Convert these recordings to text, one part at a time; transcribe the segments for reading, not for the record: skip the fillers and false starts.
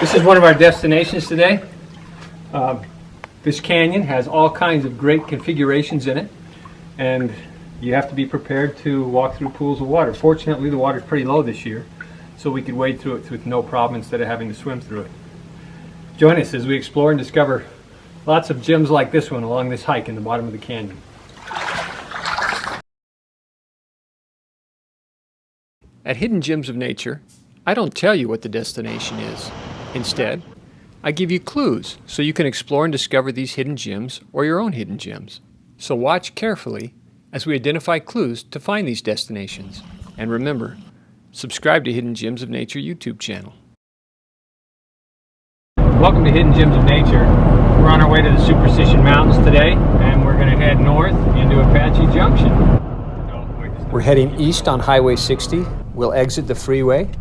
This is one of our destinations today. This canyon has all kinds of great configurations in it, and you have to be prepared to walk through pools of water. Fortunately, the water is pretty low this year, so we could wade through it with no problem instead of having to swim through it. Join us as we explore and discover lots of gems like this one along this hike in the bottom of the canyon. At Hidden Gems of Nature, I don't tell you what the destination is. Instead, I give you clues so you can explore and discover these hidden gems or your own hidden gems. So watch carefully as we identify clues to find these destinations. And remember, subscribe to Hidden Gems of Nature YouTube channel. Welcome to Hidden Gems of Nature. We're on our way to the Superstition Mountains today, and we're going to head north into Apache Junction. We're heading east on Highway 60. We'll exit the freeway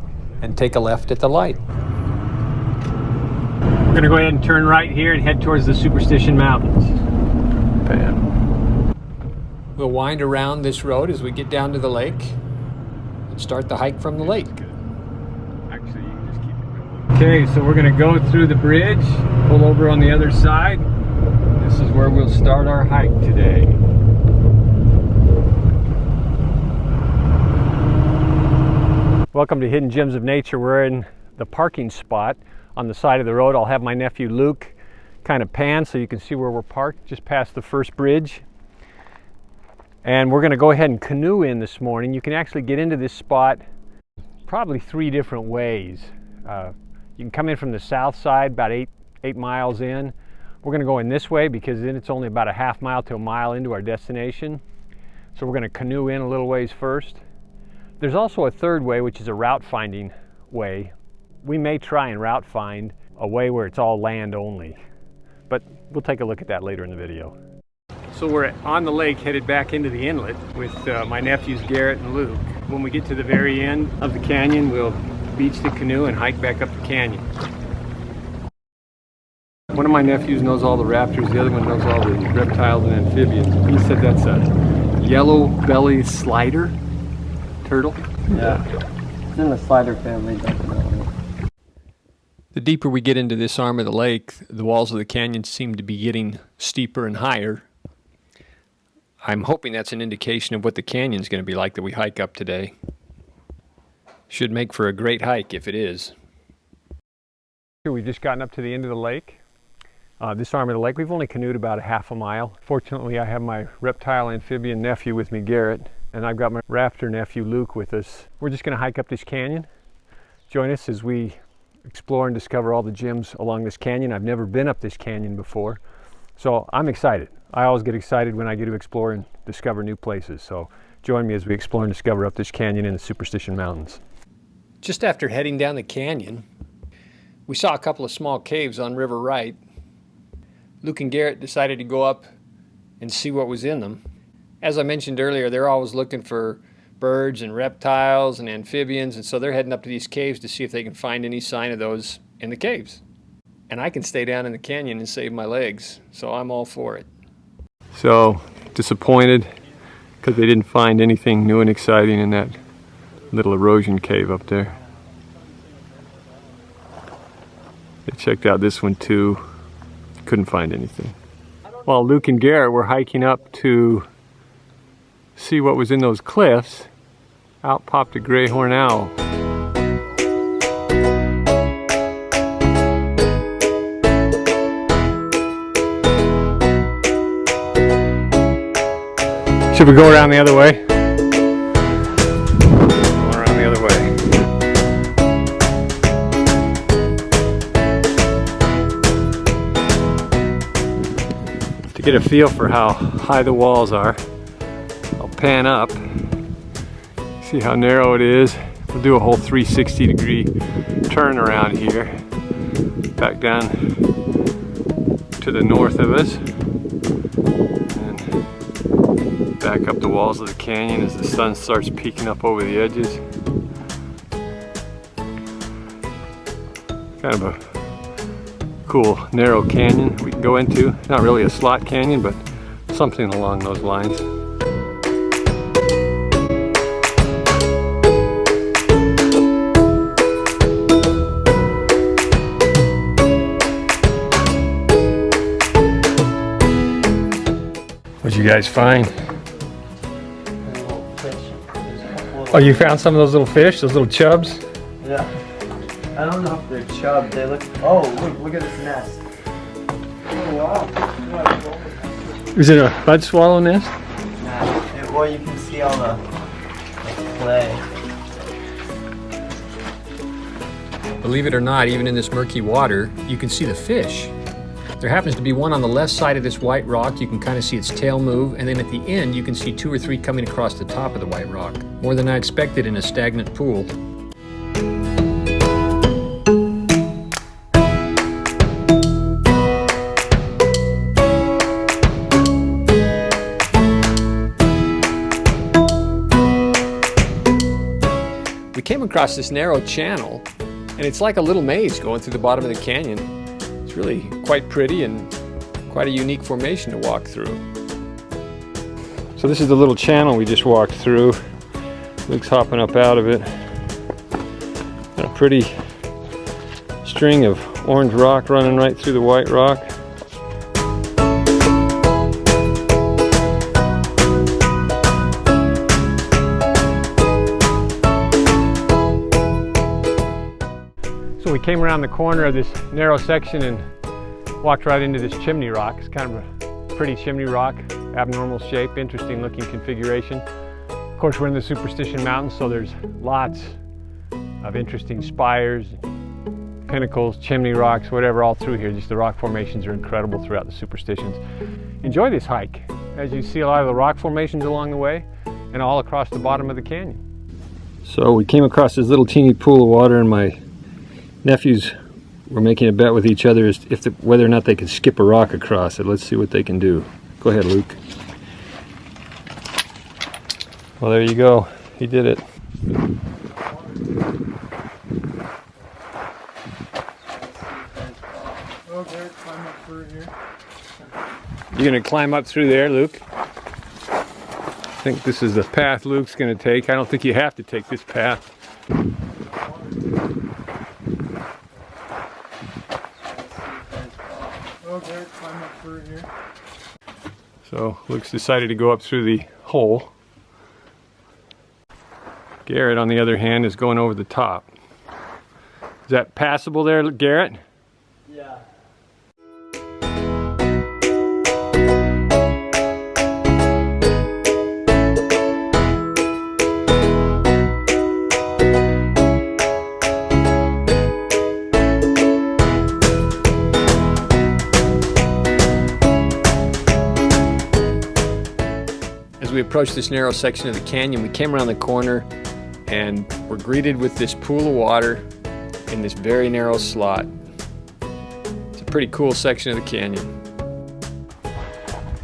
and take a left at the light. We're going to go ahead and turn right here and head towards the Superstition Mountains. We'll wind around this road as we get down to the lake and start the hike from the lake. Actually, you can just keep it going. Okay, so we're going to go through the bridge, pull over on the other side. This is where we'll start our hike today. Welcome to Hidden Gems of Nature. We're in the parking spot on the side of the road. I'll have my nephew Luke kind of pan so you can see where we're parked, just past the first bridge. And we're going to go ahead and canoe in this morning. You can actually get into this spot probably 3 different ways. You can come in from the south side, about 8 miles in. We're going to go in this way because then it's only about a half mile to a mile into our destination. So we're going to canoe in a little ways first. There's also a third way, which is a route finding way. We may try and route find a way where it's all land only, but we'll take a look at that later in the video. So we're on the lake headed back into the inlet with my nephews Garrett and Luke. When we get to the very end of the canyon, we'll beach the canoe and hike back up the canyon. One of my nephews knows all the raptors, the other one knows all the reptiles and amphibians. He said that's a yellow belly slider turtle. Yeah, it's in the slider family, definitely. The deeper we get into this arm of the lake, the walls of the canyon seem to be getting steeper and higher. I'm hoping that's an indication of what the canyon's going to be like that we hike up today. Should make for a great hike if it is. We've just gotten up to the end of the lake. This arm of the lake, we've only canoed about a half a mile. Fortunately, I have my reptile amphibian nephew with me, Garrett, and I've got my raptor nephew, Luke, with us. We're just going to hike up this canyon. Join us as we explore and discover all the gems along this canyon. I've never been up this canyon before, so I'm excited. I always get excited when I get to explore and discover new places, so join me as we explore and discover up this canyon in the Superstition Mountains. Just after heading down the canyon, we saw a couple of small caves on River Right. Luke and Garrett decided to go up and see what was in them. As I mentioned earlier, they're always looking for birds and reptiles and amphibians, and so they're heading up to these caves to see if they can find any sign of those in the caves. And I can stay down in the canyon and save my legs, so I'm all for it. So disappointed because they didn't find anything new and exciting in that little erosion cave up there. They checked out this one too, couldn't find anything. While Luke and Garrett were hiking up to see what was in those cliffs, out popped a gray horned owl. Should we go around the other way? Go around the other way. To get a feel for how high the walls are, I'll pan up, see how narrow it is. We'll do a whole 360-degree turn around here, back down to the north of us, and back up the walls of the canyon as the sun starts peeking up over the edges. Kind of a cool narrow canyon we can go into. Not really a slot canyon, but something along those lines. you guys find? There's a little fish. There's a couple of Oh, you found some of those little fish, those little chubs? Yeah. I don't know if they're chub. They look. Oh, look at this nest. Oh wow. Is it a bud swallow nest? Yeah. Well, you can see all the clay. Believe it or not, even in this murky water, you can see the fish. There happens to be one on the left side of this white rock. You can kind of see its tail move, and then at the end you can see 2 or 3 coming across the top of the white rock. More than I expected in a stagnant pool. We came across this narrow channel, and it's like a little maze going through the bottom of the canyon. It's really quite pretty and quite a unique formation to walk through. So this is the little channel we just walked through. Luke's hopping up out of it. Got a pretty string of orange rock running right through the white rock. So we came around the corner of this narrow section and walked right into this chimney rock. It's kind of a pretty chimney rock, abnormal shape, interesting looking configuration. Of course, we're in the Superstition Mountains, so there's lots of interesting spires, pinnacles, chimney rocks, whatever, all through here. Just the rock formations are incredible throughout the Superstitions. Enjoy this hike as you see a lot of the rock formations along the way and all across the bottom of the canyon. So we came across this little teeny pool of water, and my nephews were making a bet with each other as if whether or not they could skip a rock across it. Let's see what they can do. Go ahead, Luke. Well, there you go. He did it. Okay, climb up through here. You're going to climb up through there, Luke? I think this is the path Luke's going to take. I don't think you have to take this path. Okay, climb up through here. So Luke's decided to go up through the hole. Garrett, on the other hand, is going over the top. Is that passable there, Garrett? Yeah. As we approached this narrow section of the canyon, we came around the corner and were greeted with this pool of water in this very narrow slot. It's a pretty cool section of the canyon.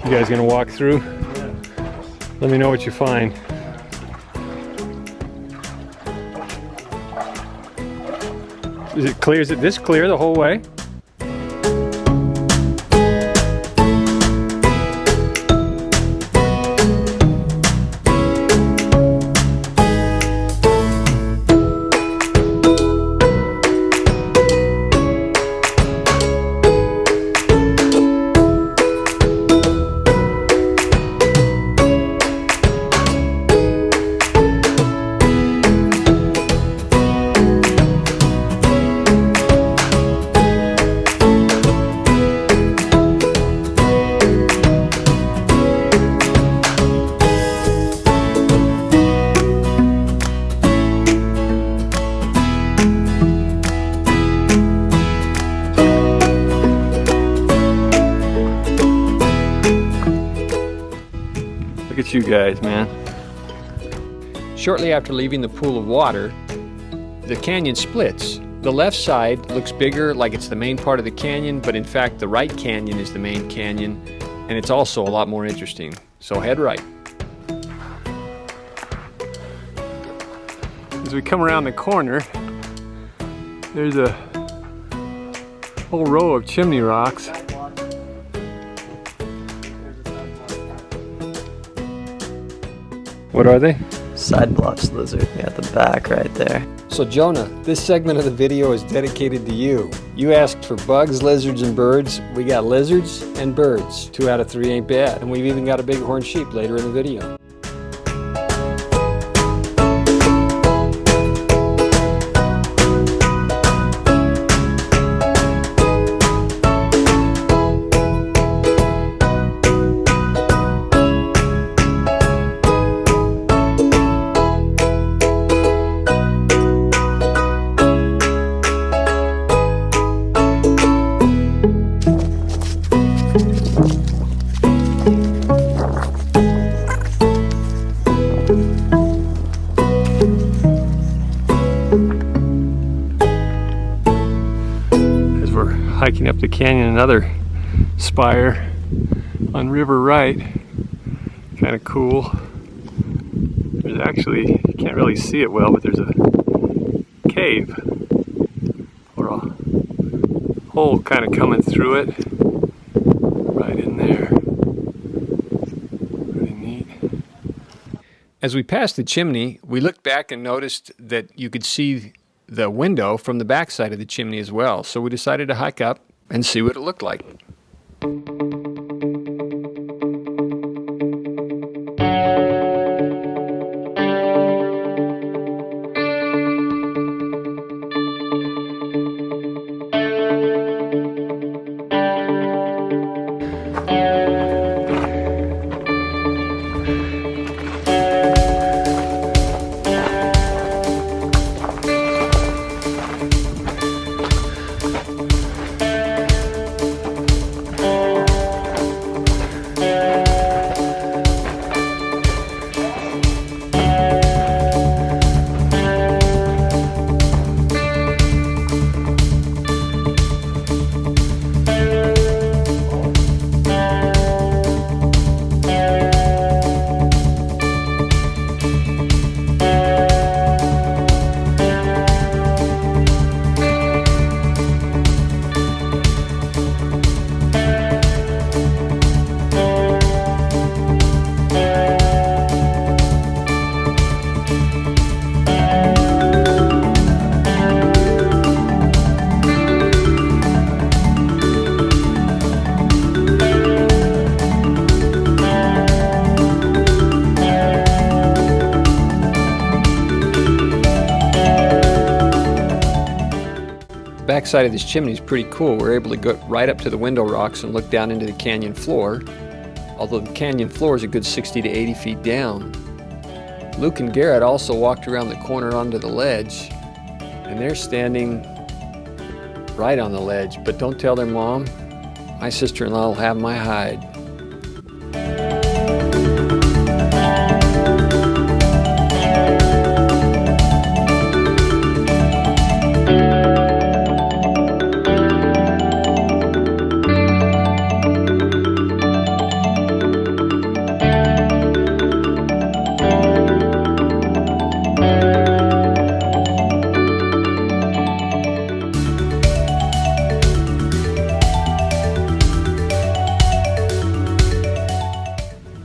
You guys gonna walk through? Yeah. Let me know what you find. Is it clear? Is it this clear the whole way? Look at you guys, man. Shortly after leaving the pool of water, the canyon splits. The left side looks bigger, like it's the main part of the canyon, but in fact the right canyon is the main canyon, and it's also a lot more interesting. So head right. As we come around the corner, there's a whole row of chimney rocks. What are they? side blotch lizard. We got the back right there. So Jonah, this segment of the video is dedicated to you. You asked for bugs, lizards, and birds. We got lizards and birds. 2 out of 3 ain't bad. And we've even got a bighorn sheep later in the video. Hiking up the canyon, another spire on River Right. Kind of cool. There's actually, you can't really see it well, but there's a cave or a hole kind of coming through it right in there. Pretty neat. As we passed the chimney, we looked back and noticed that you could see the window from the back side of the chimney as well. So we decided to hike up and see what it looked like. Backside of this chimney is pretty cool. We're able to go right up to the window rocks and look down into the canyon floor, although the canyon floor is a good 60 to 80 feet down. Luke and Garrett also walked around the corner onto the ledge, and they're standing right on the ledge, but don't tell their mom. My sister-in-law will have my hide.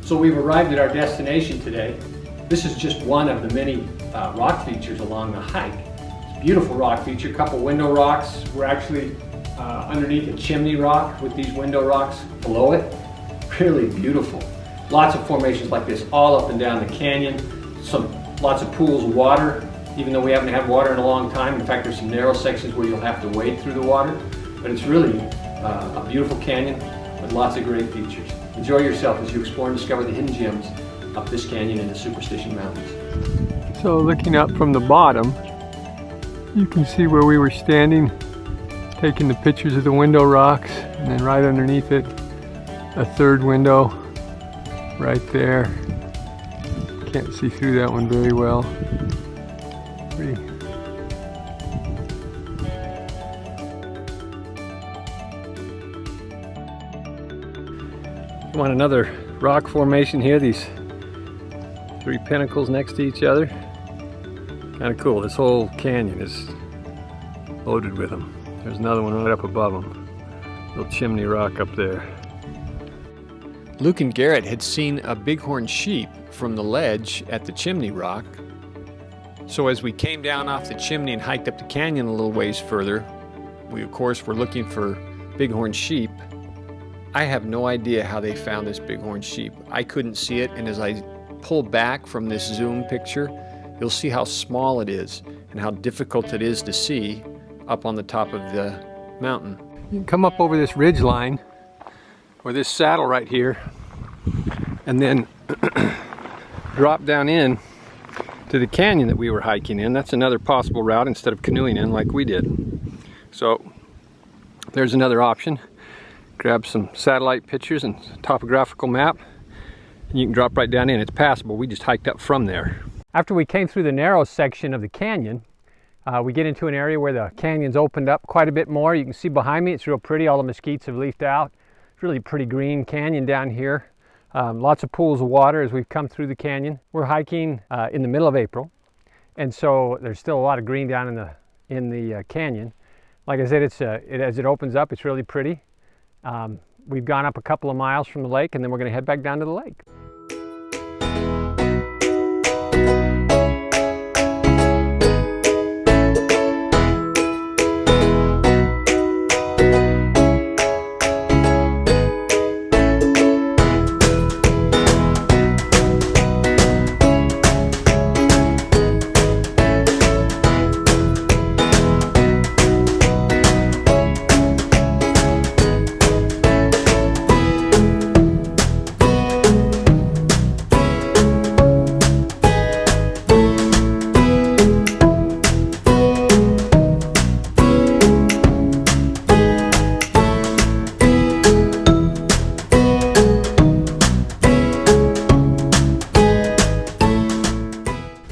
So we've arrived at our destination today. This is just one of the many rock features along the hike. It's a beautiful rock feature, a couple window rocks. We're actually underneath a chimney rock with these window rocks below it. Really beautiful. Lots of formations like this all up and down the canyon. Lots of pools of water, even though we haven't had water in a long time. In fact, there's some narrow sections where you'll have to wade through the water. But it's really a beautiful canyon with lots of great features. Enjoy yourself as you explore and discover the hidden gems up this canyon in the Superstition Mountains. So looking up from the bottom, you can see where we were standing, taking the pictures of the window rocks, and then right underneath it, a third window right there. Can't see through that one very well. Pretty. You want another rock formation here, these 3 pinnacles next to each other. Kind of cool. This whole canyon is loaded with them. There's another one right up above them. Little Chimney Rock up there. Luke and Garrett had seen a bighorn sheep from the ledge at the Chimney Rock. So as we came down off the chimney and hiked up the canyon a little ways further, we of course were looking for bighorn sheep. I have no idea how they found this bighorn sheep. I couldn't see it, and as I pull back from this zoom picture, you'll see how small it is and how difficult it is to see up on the top of the mountain. You can come up over this ridge line or this saddle right here and then drop down in to the canyon that we were hiking in. That's another possible route instead of canoeing in like we did. So there's another option. Grab some satellite pictures and topographical map, and you can drop right down in. It's passable. We just hiked up from there. After we came through the narrow section of the canyon, we get into an area where the canyon's opened up quite a bit more. You can see behind me, it's real pretty. All the mesquites have leafed out. It's really pretty green canyon down here. Lots of pools of water as we've come through the canyon. We're hiking in the middle of April, and so there's still a lot of green down in the canyon. Like I said, as it opens up, it's really pretty. We've gone up a couple of miles from the lake, and then we're going to head back down to the lake.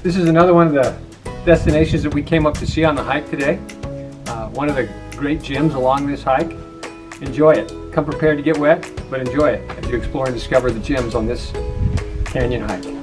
This is another one of the destinations that we came up to see on the hike today. One of the great gyms along this hike. Enjoy it. Come prepared to get wet, but enjoy it as you explore and discover the gyms on this canyon hike.